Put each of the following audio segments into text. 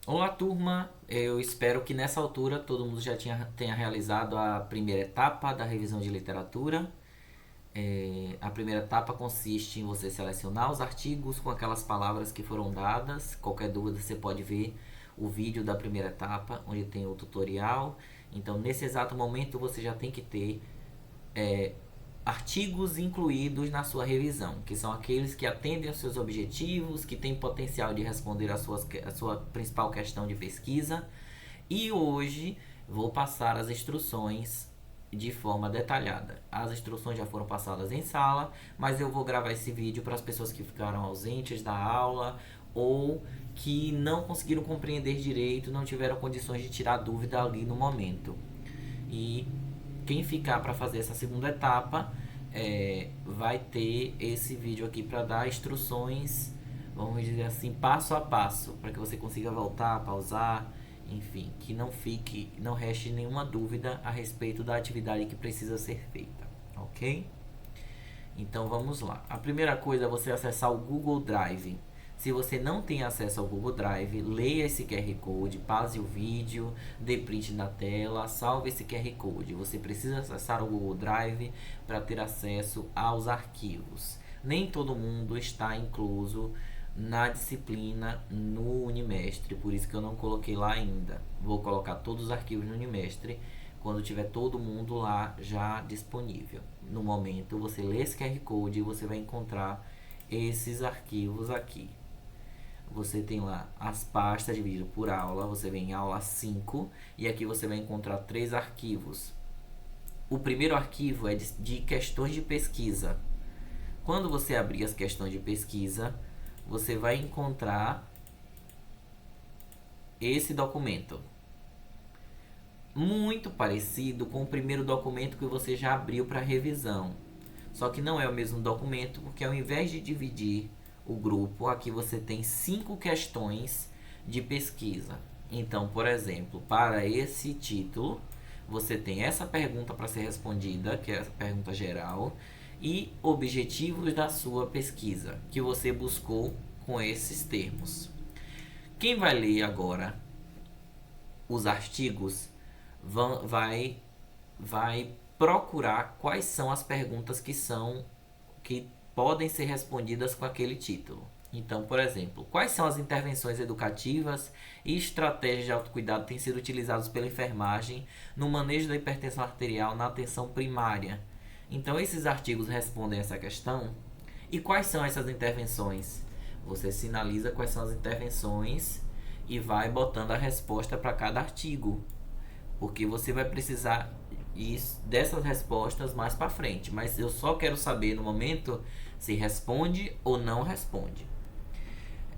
Olá, turma. Eu espero que nessa altura todo mundo já tenha realizado a primeira etapa da revisão de literatura. A primeira etapa consiste em você selecionar os artigos com aquelas palavras que foram dadas. Qualquer dúvida você pode ver o vídeo da primeira etapa, onde tem o tutorial. Então, nesse exato momento, você já tem que ter artigos incluídos na sua revisão, que são aqueles que atendem aos seus objetivos, que têm potencial de responder a sua principal questão de pesquisa. E hoje vou passar as instruções de forma detalhada. As instruções já foram passadas em sala, mas eu vou gravar esse vídeo para as pessoas que ficaram ausentes da aula ou que não conseguiram compreender direito, não tiveram condições de tirar dúvida ali no momento. E quem ficar para fazer essa segunda etapa vai ter esse vídeo aqui para dar instruções, vamos dizer assim, passo a passo, para que você consiga voltar, pausar, enfim, que não reste nenhuma dúvida a respeito da atividade que precisa ser feita, ok? Então vamos lá. A primeira coisa é você acessar o Google Drive. Se você não tem acesso ao Google Drive, leia esse QR Code, pause o vídeo, dê print na tela, salve esse QR Code. Você precisa acessar o Google Drive para ter acesso aos arquivos. Nem todo mundo está incluso na disciplina no Unimestre, por isso que eu não coloquei lá ainda. Vou colocar todos os arquivos no Unimestre quando tiver todo mundo lá já disponível. No momento, você lê esse QR Code e você vai encontrar esses arquivos aqui. Você tem lá as pastas divididas por aula, você vem em aula 5 e aqui você vai encontrar 3 arquivos. O primeiro arquivo é de questões de pesquisa. Quando você abrir as questões de pesquisa, você vai encontrar esse documento. Muito parecido com o primeiro documento que você já abriu para revisão. Só que não é o mesmo documento, porque ao invés de dividir o grupo, aqui você tem 5 questões de pesquisa. Então, por exemplo, para esse título, você tem essa pergunta para ser respondida, que é a pergunta geral, e objetivos da sua pesquisa, que você buscou com esses termos. Quem vai ler agora os artigos vai, vai procurar quais são as perguntas que podem ser respondidas com aquele título. Então, por exemplo, quais são as intervenções educativas e estratégias de autocuidado que têm sido utilizadas pela enfermagem no manejo da hipertensão arterial na atenção primária? Então, esses artigos respondem essa questão. E quais são essas intervenções? Você sinaliza quais são as intervenções e vai botando a resposta para cada artigo, porque você vai precisar dessas respostas mais para frente, mas eu só quero saber no momento se responde ou não responde.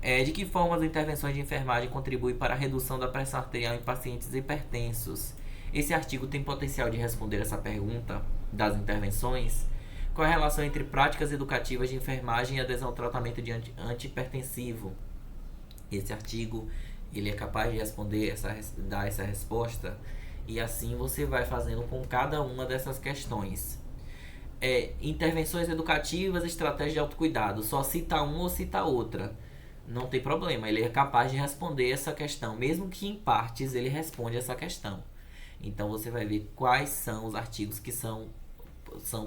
De que forma as intervenções de enfermagem contribuem para a redução da pressão arterial em pacientes hipertensos? Esse artigo tem potencial de responder essa pergunta das intervenções. Qual é a relação entre práticas educativas de enfermagem e adesão ao tratamento de antihipertensivo? Esse artigo ele é capaz de dar essa resposta, e assim você vai fazendo com cada uma dessas questões. Intervenções educativas, estratégia de autocuidado. Só cita uma ou cita outra. Não tem problema, ele é capaz de responder essa questão, mesmo que em partes ele responde essa questão. Então você vai ver quais são os artigos que são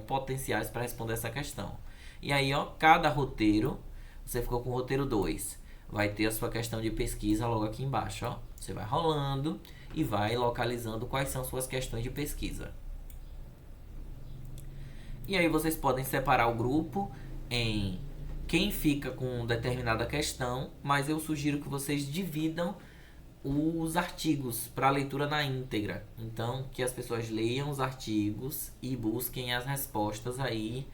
potenciais para responder essa questão. E aí, ó, cada roteiro, você ficou com o roteiro 2, vai ter a sua questão de pesquisa logo aqui embaixo, ó. Você vai rolando e vai localizando quais são suas questões de pesquisa. E aí vocês podem separar o grupo em quem fica com determinada questão, mas eu sugiro que vocês dividam os artigos para leitura na íntegra. Então, que as pessoas leiam os artigos e busquem as respostas aí,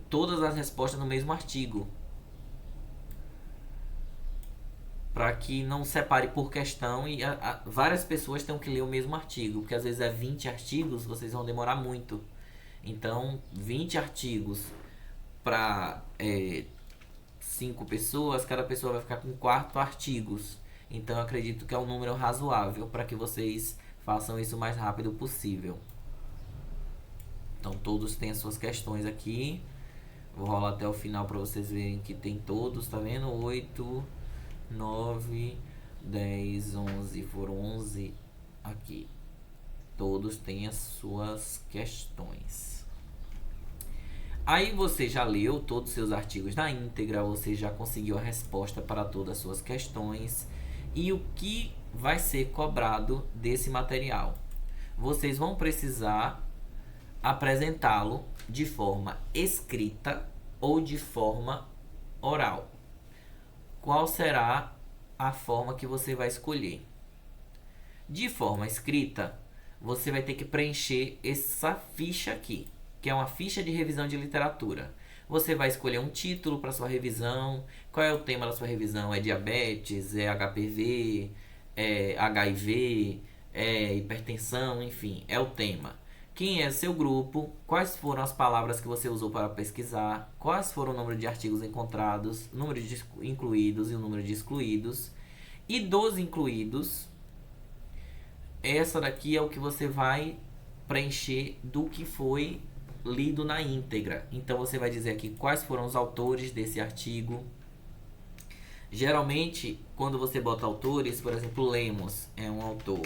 todas as respostas no mesmo artigo, para que não separe por questão e várias pessoas tenham que ler o mesmo artigo, porque às vezes é 20 artigos, vocês vão demorar muito. Então, 20 artigos para 5 pessoas, cada pessoa vai ficar com 4 artigos. Então, eu acredito que é um número razoável para que vocês façam isso o mais rápido possível. Então, todos têm as suas questões aqui. Vou rolar até o final para vocês verem que tem todos, tá vendo? 8, 9, 10, 11. Foram 11 aqui. Todos têm as suas questões. Aí você já leu todos os seus artigos na íntegra, você já conseguiu a resposta para todas as suas questões. E o que vai ser cobrado desse material? Vocês vão precisar apresentá-lo de forma escrita ou de forma oral. Qual será a forma que você vai escolher? De forma escrita, você vai ter que preencher essa ficha aqui, que é uma ficha de revisão de literatura. Você vai escolher um título para sua revisão. Qual é o tema da sua revisão? É diabetes? É HPV? É HIV? É hipertensão? Enfim, é o tema. Quem é seu grupo? Quais foram as palavras que você usou para pesquisar? Quais foram o número de artigos encontrados? O número de incluídos e o número de excluídos? E dos incluídos, essa daqui é o que você vai preencher do que foi lido na íntegra. Então você vai dizer aqui quais foram os autores desse artigo. Geralmente, quando você bota autores, por exemplo, Lemos é um autor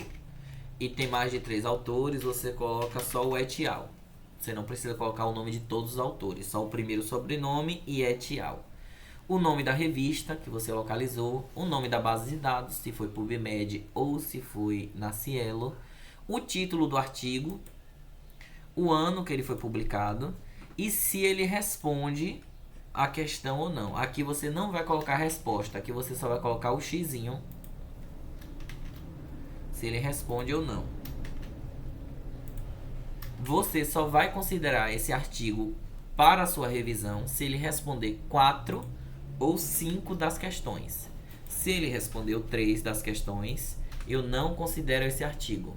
e tem mais de 3 autores, você coloca só o et al. Você não precisa colocar o nome de todos os autores, só o primeiro sobrenome e et al. O nome da revista que você localizou, o nome da base de dados, se foi PubMed ou se foi na Cielo, o título do artigo, o ano que ele foi publicado e se ele responde a questão ou não. Aqui você não vai colocar a resposta, aqui você só vai colocar o xizinho, se ele responde ou não. Você só vai considerar esse artigo para a sua revisão se ele responder 4 ou 5 das questões. Se ele respondeu 3 das questões, eu não considero esse artigo.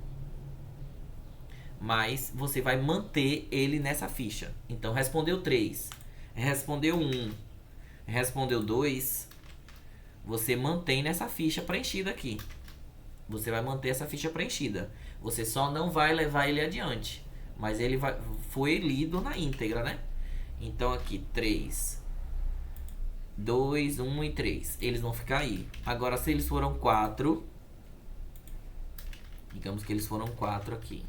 Mas você vai manter ele nessa ficha. Então, respondeu 3, respondeu 1, respondeu 2, você mantém nessa ficha preenchida aqui. Você vai manter essa ficha preenchida. Você só não vai levar ele adiante. Mas ele foi lido na íntegra, né? Então, aqui, 3, 2, 1 e 3. Eles vão ficar aí. Agora, se eles foram 4, digamos que eles foram 4 aqui.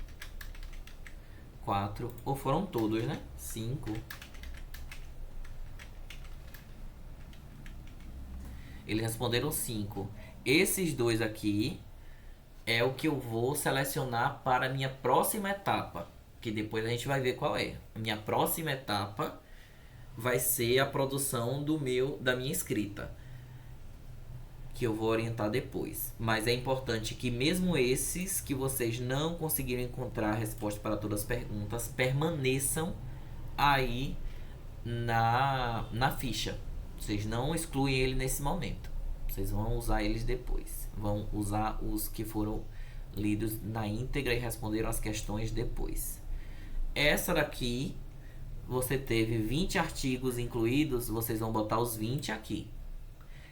4, ou foram todos, né? 5. Eles responderam 5. Esses dois aqui é o que eu vou selecionar para a minha próxima etapa, que depois a gente vai ver qual é. A minha próxima etapa vai ser a produção da minha escrita, que eu vou orientar depois. Mas é importante que mesmo esses que vocês não conseguiram encontrar a resposta para todas as perguntas, permaneçam aí na ficha. Vocês não excluem ele nesse momento. Vocês vão usar eles depois. Vão usar os que foram lidos na íntegra e responderam as questões depois. Essa daqui, você teve 20 artigos incluídos, vocês vão botar os 20 aqui.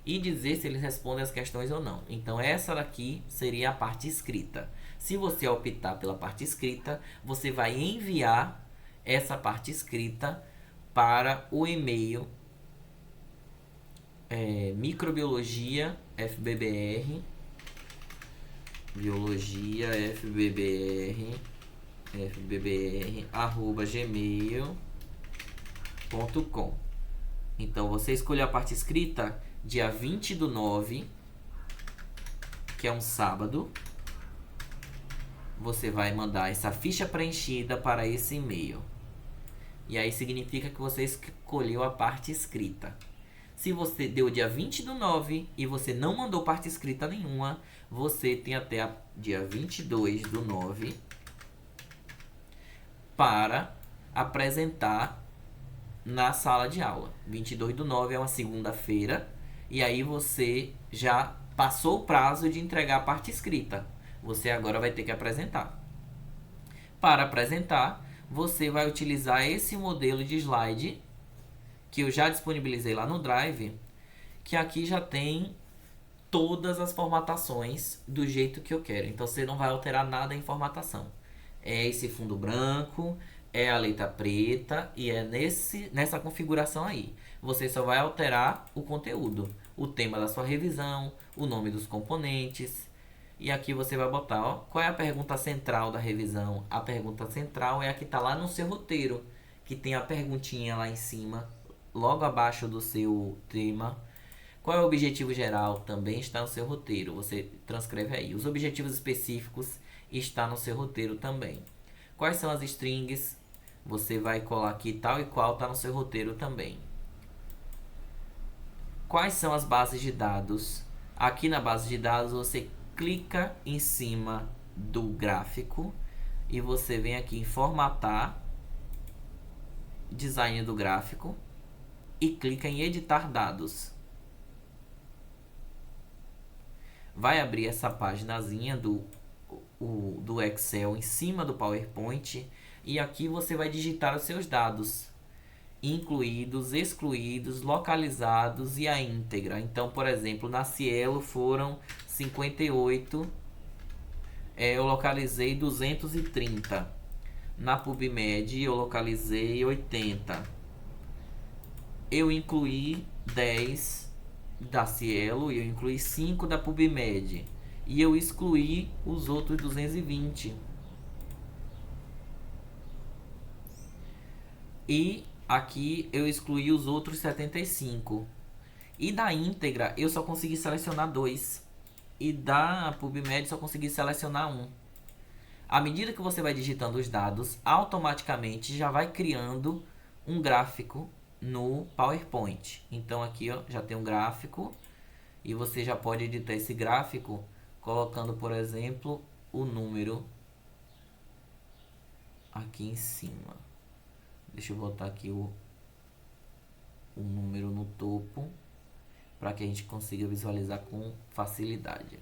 E dizer se eles respondem as questões ou não. Então, essa daqui seria a parte escrita. Se você optar pela parte escrita, você vai enviar essa parte escrita para o e-mail microbiologia fbbr biologia fbbr @gmail.com. Então você escolheu a parte escrita dia 20/9, que é um sábado. Você vai mandar essa ficha preenchida para esse e-mail. E aí significa que você escolheu a parte escrita. Se você deu dia 20/9 e você não mandou parte escrita nenhuma, você tem até dia 22/9 para apresentar na sala de aula. 22/9 é uma segunda-feira e aí você já passou o prazo de entregar a parte escrita. Você agora vai ter que apresentar. Para apresentar, você vai utilizar esse modelo de slide que eu já disponibilizei lá no Drive, que aqui já tem todas as formatações do jeito que eu quero. Então você não vai alterar nada em formatação. É esse fundo branco, é a letra preta e é nessa configuração aí. Você só vai alterar o conteúdo. o tema da sua revisão, o nome dos componentes. E aqui você vai botar, ó, qual é a pergunta central da revisão. A pergunta central é a que está lá no seu roteiro, que tem a perguntinha lá em cima, logo abaixo do seu tema. Qual é o objetivo geral? Também está no seu roteiro. Você transcreve aí. Os objetivos específicos está no seu roteiro também. Quais são as strings? Você vai colar aqui tal e qual está no seu roteiro também. Quais são as bases de dados? Aqui na base de dados você clica em cima do gráfico e você vem aqui em formatar, design do gráfico, e clica em editar dados. Vai abrir essa paginazinha do Excel em cima do PowerPoint e aqui você vai digitar os seus dados, incluídos, excluídos, localizados e a íntegra. Então, por exemplo, na Cielo foram 58, eu localizei 230. Na PubMed eu localizei 80. Eu incluí 10 da Cielo e eu incluí 5 da PubMed. E eu excluí os outros 220. E aqui eu excluí os outros 75. E da íntegra eu só consegui selecionar 2. E da PubMed só consegui selecionar 1. À medida que você vai digitando os dados, automaticamente já vai criando um gráfico no PowerPoint. Então aqui, ó, já tem um gráfico e você já pode editar esse gráfico colocando, por exemplo, o número aqui em cima. Deixa eu botar aqui o número no topo para que a gente consiga visualizar com facilidade.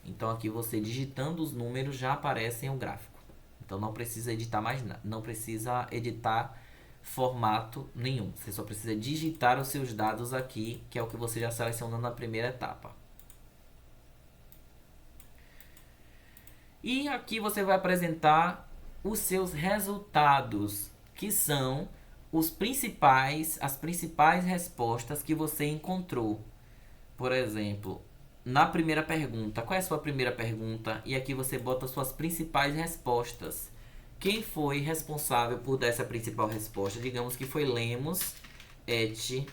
Então aqui você digitando os números já aparecem o gráfico. Então não precisa editar mais nada, não precisa editar formato nenhum. Você só precisa digitar os seus dados aqui, que é o que você já selecionou na primeira etapa. E aqui você vai apresentar os seus resultados, que são as principais respostas que você encontrou. Por exemplo, na primeira pergunta, qual é a sua primeira pergunta? E aqui você bota suas principais respostas. Quem foi responsável por dar essa principal resposta? Digamos que foi Lemos et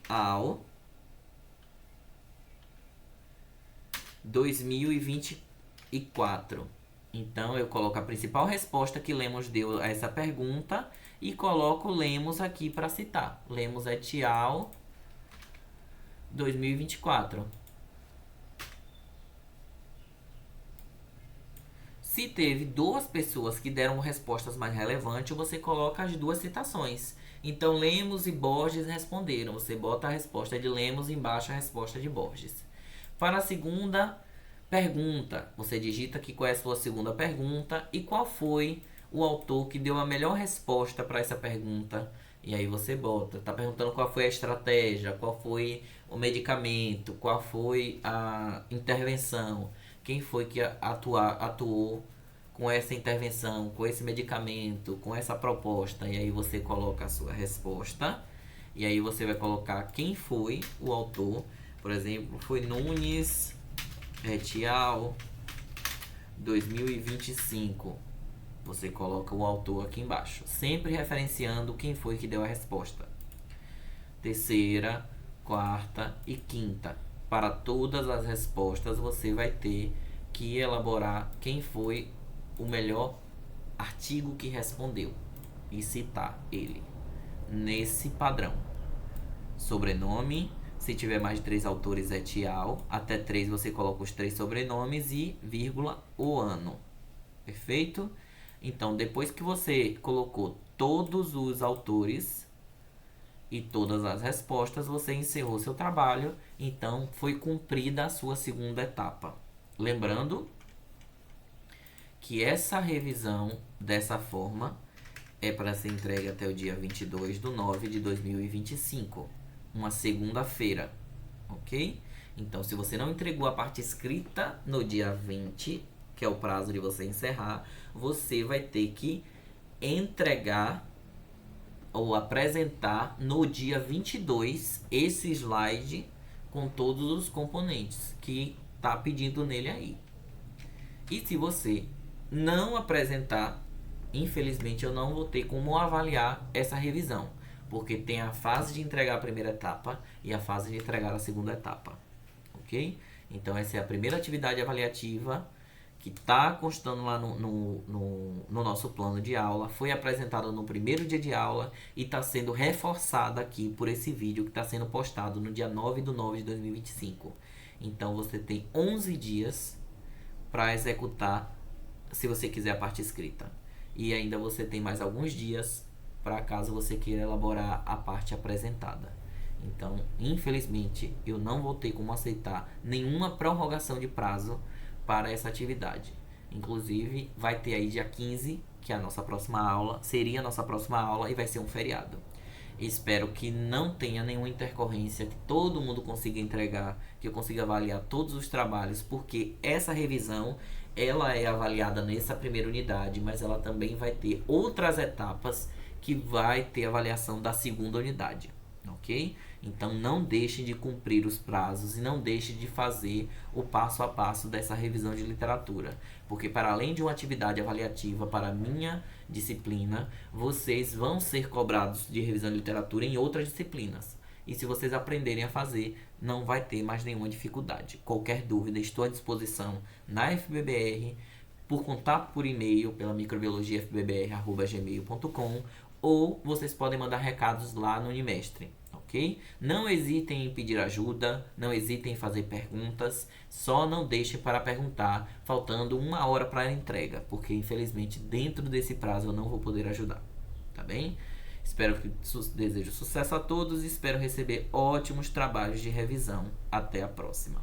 al. 2024. Então eu coloco a principal resposta que Lemos deu a essa pergunta e coloco Lemos aqui para citar. Lemos et al. 2024. Se teve 2 pessoas que deram respostas mais relevantes, você coloca as 2 citações. Então, Lemos e Borges responderam. Você bota a resposta de Lemos embaixo a resposta de Borges. Para a segunda pergunta, você digita aqui qual é a sua segunda pergunta e qual foi o autor que deu a melhor resposta para essa pergunta. E aí você bota, tá perguntando qual foi a estratégia, qual foi o medicamento, qual foi a intervenção, quem foi que atuou com essa intervenção, com esse medicamento, com essa proposta. E aí você coloca a sua resposta. E aí você vai colocar quem foi o autor. Por exemplo, foi Nunes et al. 2025. Você coloca o autor aqui embaixo, sempre referenciando quem foi que deu a resposta. Terceira, quarta e quinta. Para todas as respostas, você vai ter que elaborar quem foi o melhor artigo que respondeu e citar ele nesse padrão. Sobrenome, se tiver mais de 3 autores et al. Até 3 você coloca os 3 sobrenomes e vírgula o ano. Perfeito? Então, depois que você colocou todos os autores e todas as respostas, você encerrou seu trabalho. Então, foi cumprida a sua segunda etapa. Lembrando que essa revisão, dessa forma, é para ser entregue até o dia 22/9/2025, uma segunda-feira, ok? Então, se você não entregou a parte escrita no dia 20, que é o prazo de você encerrar, você vai ter que entregar ou apresentar no dia 22 esse slide com todos os componentes que tá pedindo nele aí. E se você não apresentar, infelizmente eu não vou ter como avaliar essa revisão, porque tem a fase de entregar a primeira etapa e a fase de entregar a segunda etapa, ok? Então essa é a primeira atividade avaliativa que está constando lá no nosso plano de aula, foi apresentada no primeiro dia de aula e está sendo reforçada aqui por esse vídeo que está sendo postado no dia 9/9/2025. Então você tem 11 dias para executar, se você quiser, a parte escrita. E ainda você tem mais alguns dias para caso você queira elaborar a parte apresentada. Então, infelizmente, eu não vou ter como aceitar nenhuma prorrogação de prazo para essa atividade. Inclusive, vai ter aí dia 15, que é a nossa próxima aula, seria a nossa próxima aula e vai ser um feriado. Espero que não tenha nenhuma intercorrência, que todo mundo consiga entregar, que eu consiga avaliar todos os trabalhos, porque essa revisão, ela é avaliada nessa primeira unidade, mas ela também vai ter outras etapas que vai ter avaliação da segunda unidade, ok? Então não deixem de cumprir os prazos e não deixem de fazer o passo a passo dessa revisão de literatura, porque para além de uma atividade avaliativa para a minha disciplina, vocês vão ser cobrados de revisão de literatura em outras disciplinas. E se vocês aprenderem a fazer, não vai ter mais nenhuma dificuldade. Qualquer dúvida, estou à disposição na FBBR, por contato por e-mail pela microbiologiafbbr@gmail.com, ou vocês podem mandar recados lá no Unimestre, ok? Não hesitem em pedir ajuda, não hesitem em fazer perguntas, só não deixem para perguntar faltando 1 hora para a entrega, porque infelizmente dentro desse prazo eu não vou poder ajudar, tá bem? Espero que desejo sucesso a todos e espero receber ótimos trabalhos de revisão. Até a próxima.